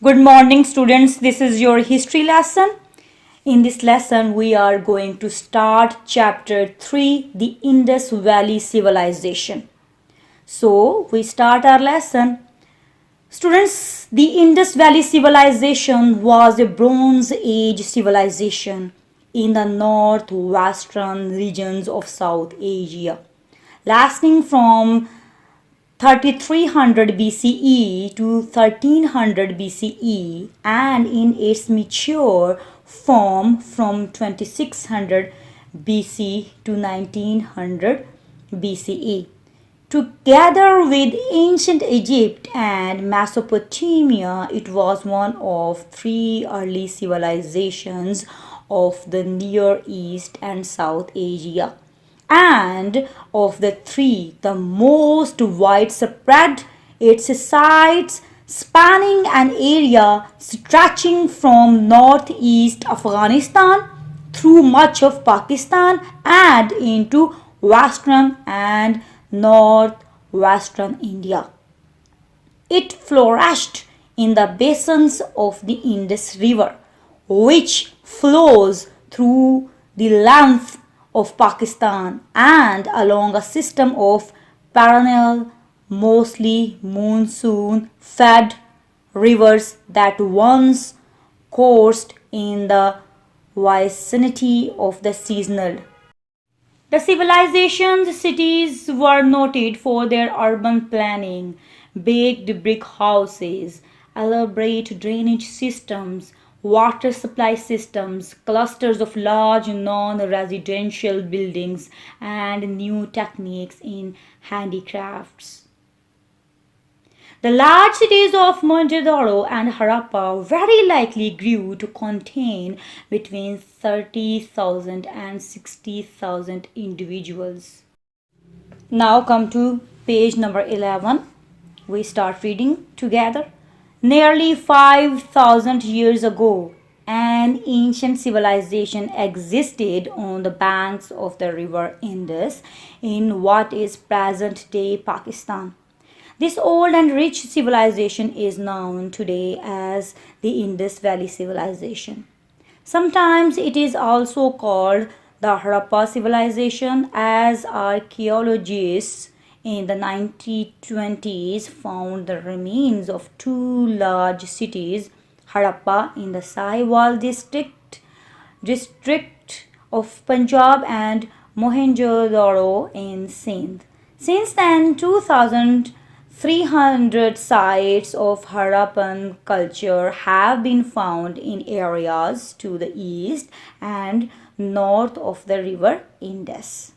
Good morning, students. This is your history lesson. In this lesson, we are going to start chapter 3, the Indus Valley Civilization. So, we start our lesson. Students, the Indus Valley Civilization was a Bronze Age civilization in the northwestern regions of South Asia, lasting from 3300 BCE to 1300 BCE and in its mature form from 2600 BC to 1900 BCE. Together with ancient Egypt and Mesopotamia, it was one of three early civilizations of the Near East and South Asia, and of the three, the most widespread. Its sites spanning an area stretching from northeast Afghanistan through much of Pakistan and into western and northwestern India. It flourished in the basins of the Indus River, which flows through the length of Pakistan and along a system of perennial, mostly monsoon fed rivers that once coursed in the vicinity of the seasonal. The civilization's cities were noted for their urban planning, baked brick houses, elaborate drainage systems, water supply systems, clusters of large non-residential buildings, and new techniques in handicrafts. The large cities of Mohenjo-daro and Harappa very likely grew to contain between 30,000 and 60,000 individuals. Now come to page number 11. We start reading together. Nearly 5,000 years ago, an ancient civilization existed on the banks of the river Indus in what is present-day Pakistan. This old and rich civilization is known today as the Indus Valley Civilization. Sometimes it is also called the Harappa Civilization, as archaeologists in the 1920s found the remains of two large cities, Harappa in the Sahiwal district of Punjab and Mohenjo-daro in Sindh. Since then, 2,300 sites of Harappan culture have been found in areas to the east and north of the river Indus.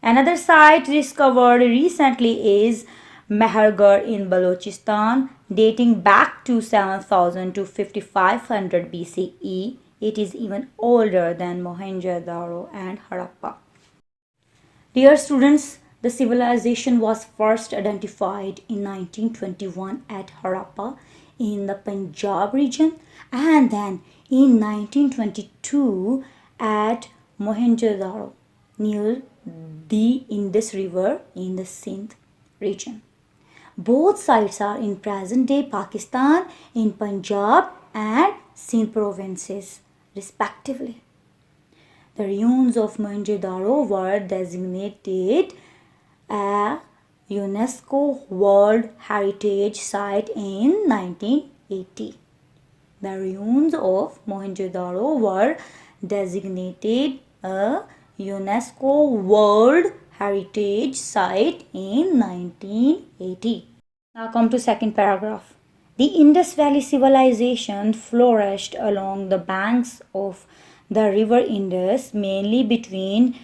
Another site discovered recently is Mehergarh in Balochistan, dating back to 7000 to 5500 BCE. It is even older than Mohenjo-daro and Harappa. Dear students, the civilization was first identified in 1921 at Harappa in the Punjab region and then in 1922 at Mohenjo-daro near the Indus River in the Sindh region. Both sites are in present-day Pakistan in Punjab and Sindh provinces, respectively. The ruins of Mohenjo-daro were designated a UNESCO World Heritage Site in 1980. The ruins of Mohenjo-daro were designated a UNESCO World Heritage Site in 1980. Now come to second paragraph. The Indus Valley Civilization flourished along the banks of the river Indus, mainly between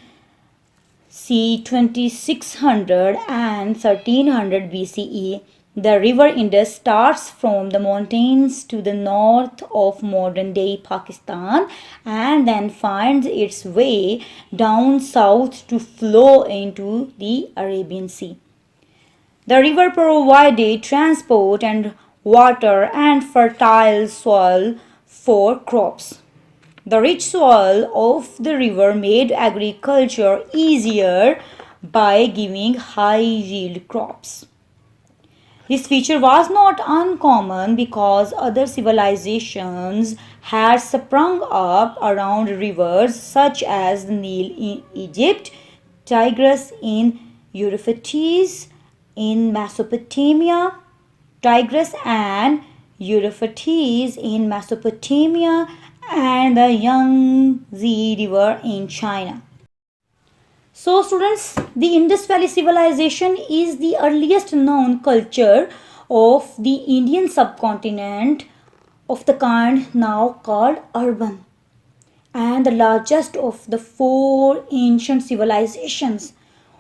c. 2600 and 1300 BCE. The river Indus starts from the mountains to the north of modern-day Pakistan and then finds its way down south to flow into the Arabian Sea. The river provided transport and water and fertile soil for crops. The rich soil of the river made agriculture easier by giving high yield crops. This feature was not uncommon because other civilizations had sprung up around rivers such as the Nile in Egypt, Tigris in Euphrates in Mesopotamia, Tigris and Euphrates in Mesopotamia, and the Yangtze River in China. So, students, the Indus Valley Civilization is the earliest known culture of the Indian subcontinent of the kind now called urban, and the largest of the four ancient civilizations,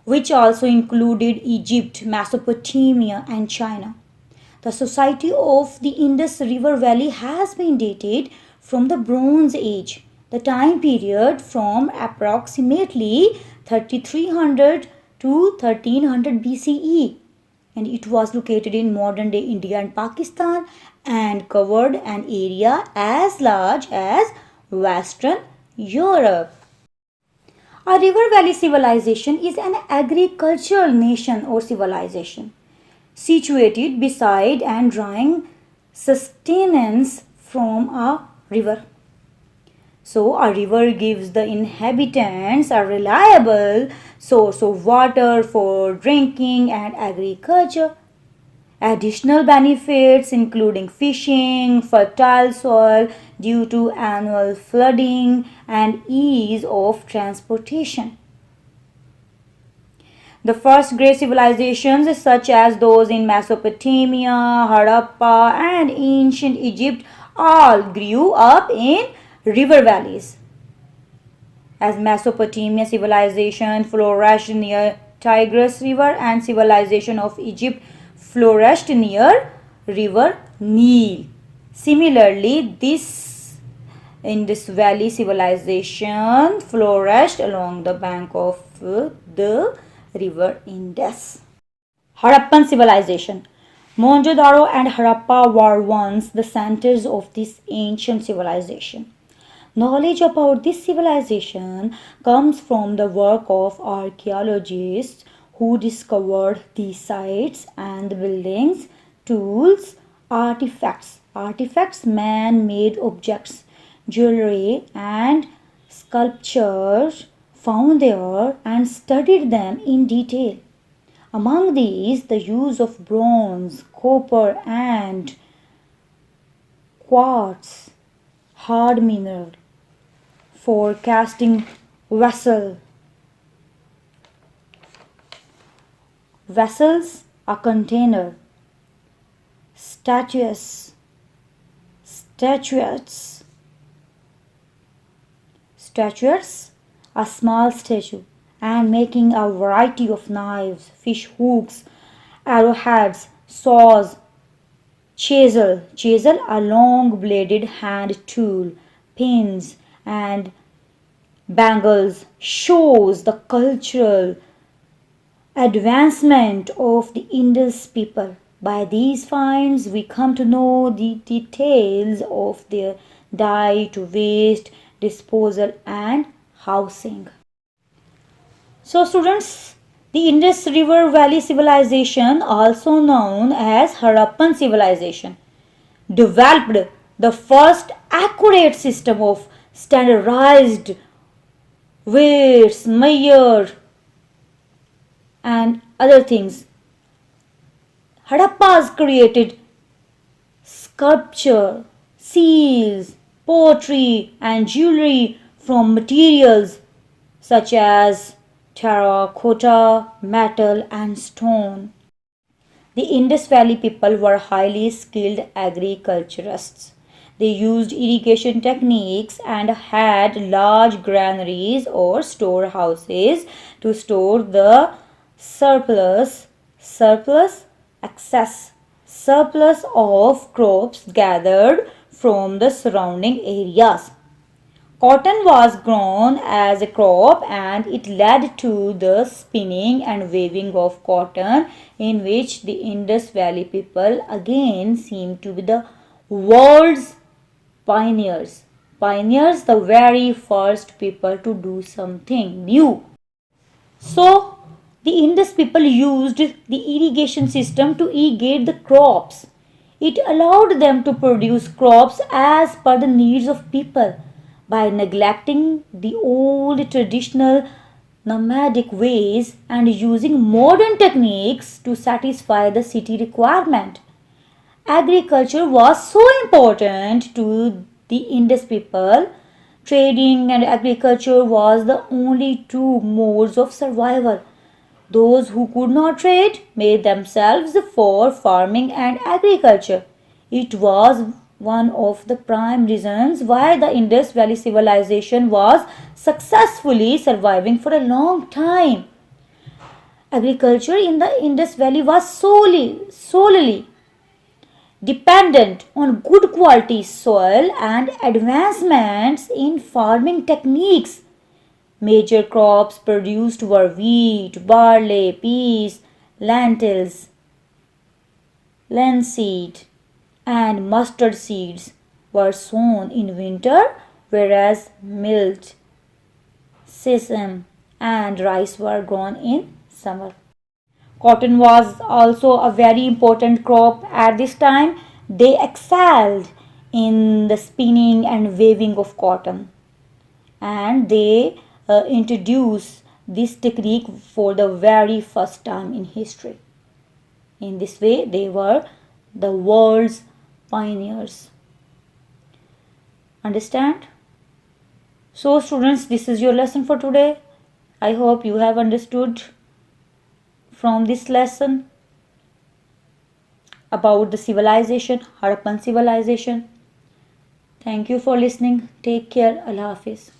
which also included Egypt, Mesopotamia, and China. The society of the Indus River Valley has been dated from the Bronze Age, the time period from approximately 3300 to 1300 BCE, and it was located in modern day India and Pakistan and covered an area as large as Western Europe. A river valley civilization is an agricultural nation or civilization situated beside and drawing sustenance from a river. So, a river gives the inhabitants a reliable source of water for drinking and agriculture. Additional benefits including fishing, fertile soil due to annual flooding, and ease of transportation. The first great civilizations, such as those in Mesopotamia, Harappa, and ancient Egypt, all grew up in river valleys. As Mesopotamia civilization flourished near Tigris River, and civilization of Egypt flourished near river Nile. Similarly, this Indus Valley civilization flourished along the bank of the river Indus. Harappan civilization. Mohenjo-daro and Harappa were once the centers of this ancient civilization. Knowledge about this civilization comes from the work of archaeologists who discovered these sites and the buildings, tools, artifacts, man-made objects, jewelry, and sculptures found there and studied them in detail. Among these, the use of bronze, copper, and quartz, hard mineral, for casting vessels, a container, statuettes, a small statue, and making a variety of knives, fish hooks, arrowheads, saws, chisel, a long-bladed hand tool, pins, and bangles, shows the cultural advancement of the Indus people. By these finds, we come to know the details of their diet, waste, disposal, and housing. So, students, the Indus River Valley civilization, also known as Harappan civilization, developed the first accurate system of standardized weights, measure, and other things. Harappas created sculpture, seals, pottery, and jewelry from materials such as terracotta, metal, and stone. The Indus Valley people were highly skilled agriculturists. They used irrigation techniques and had large granaries or storehouses to store the surplus of crops gathered from the surrounding areas. Cotton was grown as a crop, and it led to the spinning and weaving of cotton, in which the Indus Valley people again seem to be the world's pioneers. Pioneers, the very first people to do something new. So, The Indus people used the irrigation system to irrigate the crops. It allowed them to produce crops as per the needs of people by neglecting the old traditional nomadic ways and using modern techniques to satisfy the city requirement. Agriculture was so important to the Indus people. Trading and agriculture was the only two modes of survival. Those who could not trade made themselves for farming and agriculture. It was one of the prime reasons why the Indus Valley civilization was successfully surviving for a long time. Agriculture in the Indus Valley was solely dependent on good quality soil and advancements in farming techniques. Major crops produced were wheat, barley, peas, lentils, linseed, and mustard seeds were sown in winter, whereas millet, sesame, and rice were grown in summer. Cotton was also a very important crop at this time. They excelled in the spinning and weaving of cotton, and they introduced this technique for the very first time in history. In this way, they were the world's pioneers. Understand? So, students, this is your lesson for today. I hope you have understood from this lesson about the civilization, Harappan civilization. Thank you for listening. Take care. Allah Hafiz.